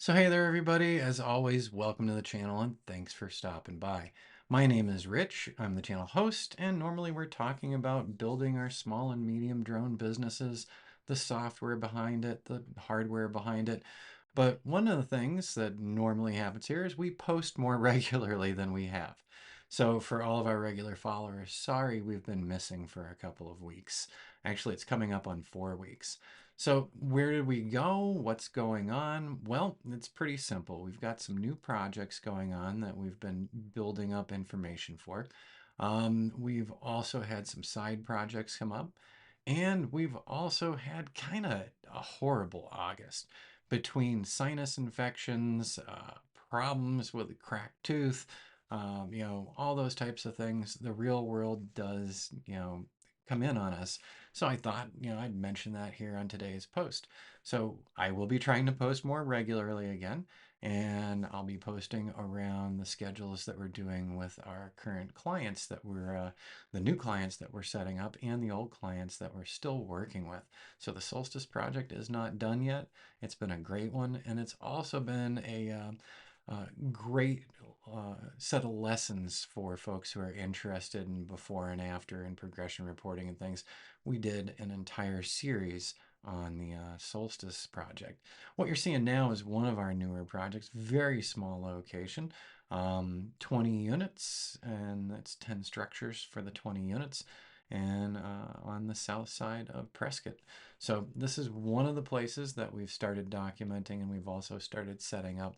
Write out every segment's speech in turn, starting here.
So hey there everybody, as always, welcome to the channel and thanks for stopping by. My name is Rich, I'm the channel host, and normally we're talking about building our small and medium drone businesses, the software behind it, the hardware behind it. But one of the things that normally happens here is we post more regularly than we have. So for all of our regular followers, sorry we've been missing for a couple of weeks. Actually, it's coming up on 4 weeks. So where did we go? What's going on? Well, it's pretty simple. We've got some new projects going on that we've been building up information for. We've also had some side projects come up, and we've also had kind of a horrible August between sinus infections, problems with a cracked tooth, all those types of things. The real world does, come in on us. So I thought, I'd mention that here on today's post. So I will be trying to post more regularly again, and I'll be posting around the schedules that we're doing with our current clients the new clients that we're setting up and the old clients that we're still working with. So the Solstice project is not done yet. It's been a great one, and it's also been a great set of lessons for folks who are interested in before and after and progression reporting and things. We did an entire series on the Solstice project. What you're seeing now is one of our newer projects, very small location, 20 units, and that's 10 structures for the 20 units, and on the south side of Prescott. So this is one of the places that we've started documenting, and we've also started setting up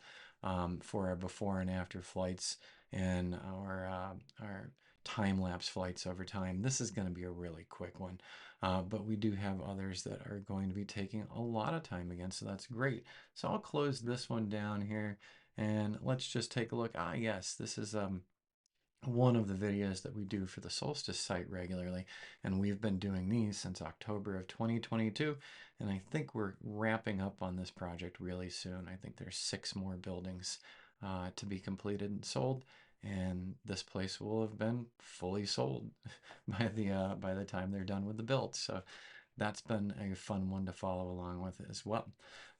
for our before and after flights and our time-lapse flights over time. This is going to be a really quick one, but we do have others that are going to be taking a lot of time again, so that's great. So I'll close this one down here, and let's just take a look. Yes, this is one of the videos that we do for the Solstice site regularly, and we've been doing these since October of 2022, and I think we're wrapping up on this project really soon. I think there's 6 more buildings to be completed and sold, and this place will have been fully sold by the time they're done with the build. So that's been a fun one to follow along with as well.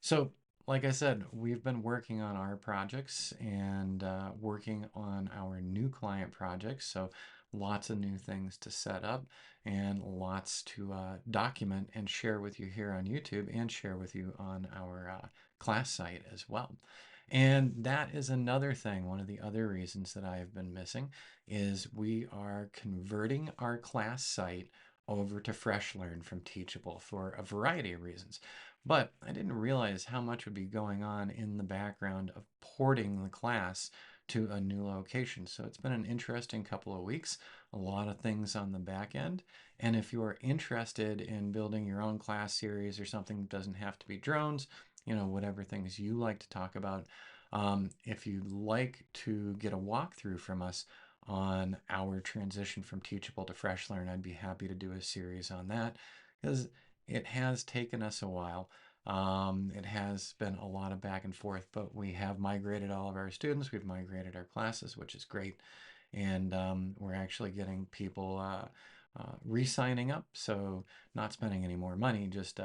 So like I said, we've been working on our projects and working on our new client projects. So lots of new things to set up and lots to document and share with you here on YouTube and share with you on our class site as well. And that is another thing. One of the other reasons that I have been missing is we are converting our class site over to FreshLearn from Teachable for a variety of reasons. But I didn't realize how much would be going on in the background of porting the class to a new location. So it's been an interesting couple of weeks, a lot of things on the back end. And if you are interested in building your own class series or something that doesn't have to be drones, whatever things you like to talk about, if you'd like to get a walkthrough from us on our transition from Teachable to FreshLearn, I'd be happy to do a series on that because it has taken us a while. It has been a lot of back and forth, but we have migrated all of our students. We've migrated our classes, which is great. And we're actually getting people re-signing up. So not spending any more money, just,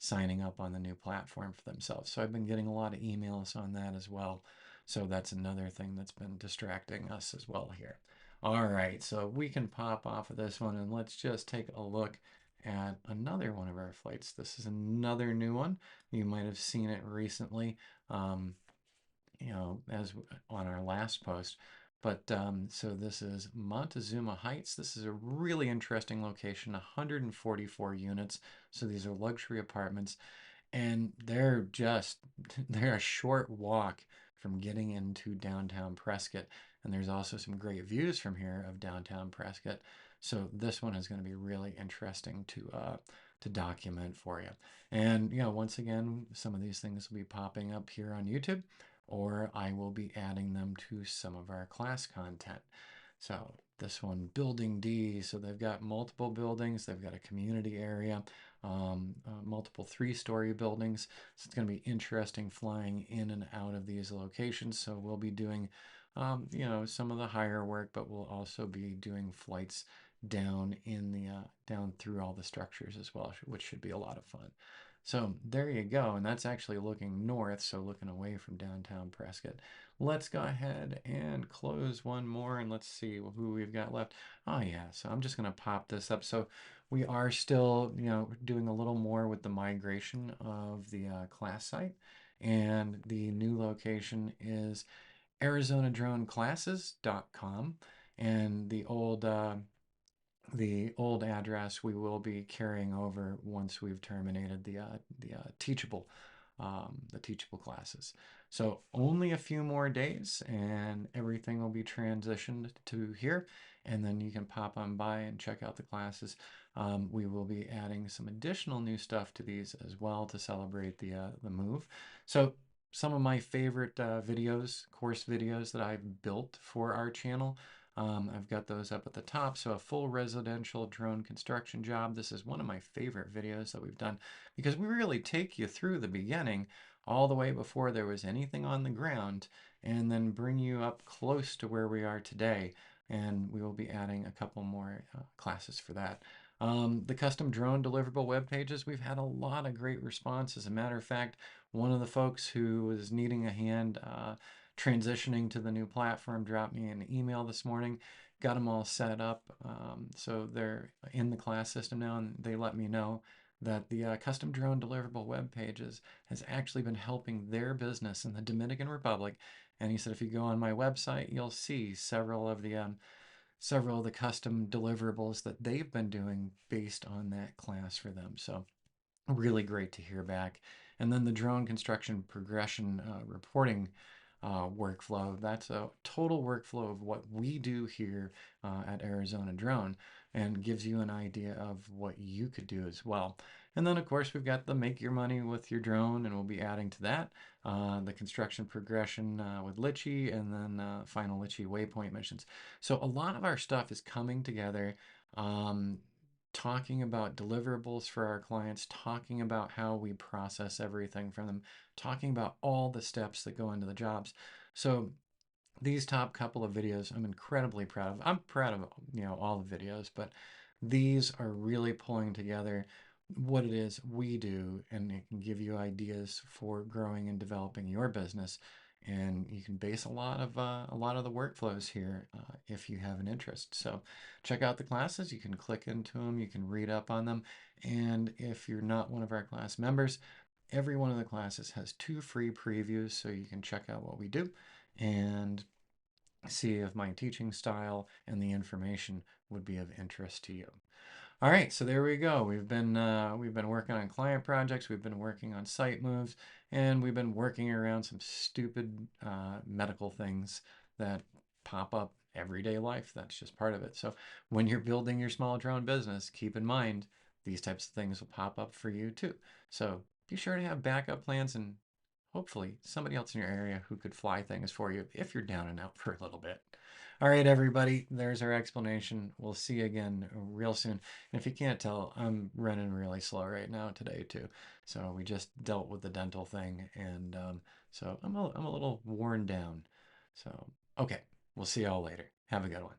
signing up on the new platform for themselves. So I've been getting a lot of emails on that as well. So that's another thing that's been distracting us as well here. All right, so we can pop off of this one and let's just take a look at another one of our flights. This is another new one. You might have seen it recently, as on our last post. But so this is Montezuma Heights. This is a really interesting location, 144 units. So these are luxury apartments, and they're a short walk from getting into downtown Prescott. And there's also some great views from here of downtown Prescott. So this one is going to be really interesting to document for you. And once again, some of these things will be popping up here on YouTube, or I will be adding them to some of our class content. So this one, Building D, so they've got multiple buildings, they've got a community area, multiple 3-story buildings. So it's going to be interesting flying in and out of these locations. So we'll be doing, some of the higher work, but we'll also be doing flights down in the down through all the structures as well, which should be a lot of fun. So there you go, and that's actually looking north, so looking away from downtown Prescott. Let's go ahead and close one more, and let's see who we've got left. Oh yeah, so I'm just gonna pop this up. So we are still, doing a little more with the migration of the class site, and the new location is ArizonaDroneClasses.com, and the old address we will be carrying over once we've terminated the teachable classes. So only a few more days, and everything will be transitioned to here, and then you can pop on by and check out the classes. We will be adding some additional new stuff to these as well to celebrate the move. So some of my favorite course videos that I've built for our channel. I've got those up at the top. So a full residential drone construction job. This is one of my favorite videos that we've done because we really take you through the beginning all the way before there was anything on the ground and then bring you up close to where we are today. And we will be adding a couple more classes for that. The custom drone deliverable web pages, we've had a lot of great response. As a matter of fact, one of the folks who was needing a hand transitioning to the new platform dropped me an email this morning, got them all set up. So they're in the class system now, and they let me know that the custom drone deliverable web pages has actually been helping their business in the Dominican Republic. And he said, if you go on my website, you'll see several of the custom deliverables that they've been doing based on that class for them. So really great to hear back. And then the drone construction progression reporting workflow. That's a total workflow of what we do here at Arizona Drone, and gives you an idea of what you could do as well. And then, of course, we've got the make your money with your drone, and we'll be adding to that the construction progression with Litchi, and then final Litchi Waypoint missions. So a lot of our stuff is coming together. Talking about deliverables for our clients, talking about how we process everything from them, talking about all the steps that go into the jobs. So these top couple of videos I'm incredibly proud of. I'm proud of all the videos, but these are really pulling together what it is we do, and it can give you ideas for growing and developing your business. And you can base a lot of the workflows here if you have an interest. So check out the classes. You can click into them. You can read up on them. And if you're not one of our class members, every one of the classes has 2 free previews, so you can check out what we do and see if my teaching style and the information would be of interest to you. All right, so there we go. We've been working on client projects, we've been working on site moves, and we've been working around some stupid medical things that pop up everyday life. That's just part of it. So when you're building your small drone business, keep in mind these types of things will pop up for you too. So be sure to have backup plans, and hopefully somebody else in your area who could fly things for you if you're down and out for a little bit. All right, everybody, there's our explanation. We'll see you again real soon. And if you can't tell, I'm running really slow right now today too. So we just dealt with the dental thing, and so I'm a little worn down. So, okay, we'll see y'all later. Have a good one.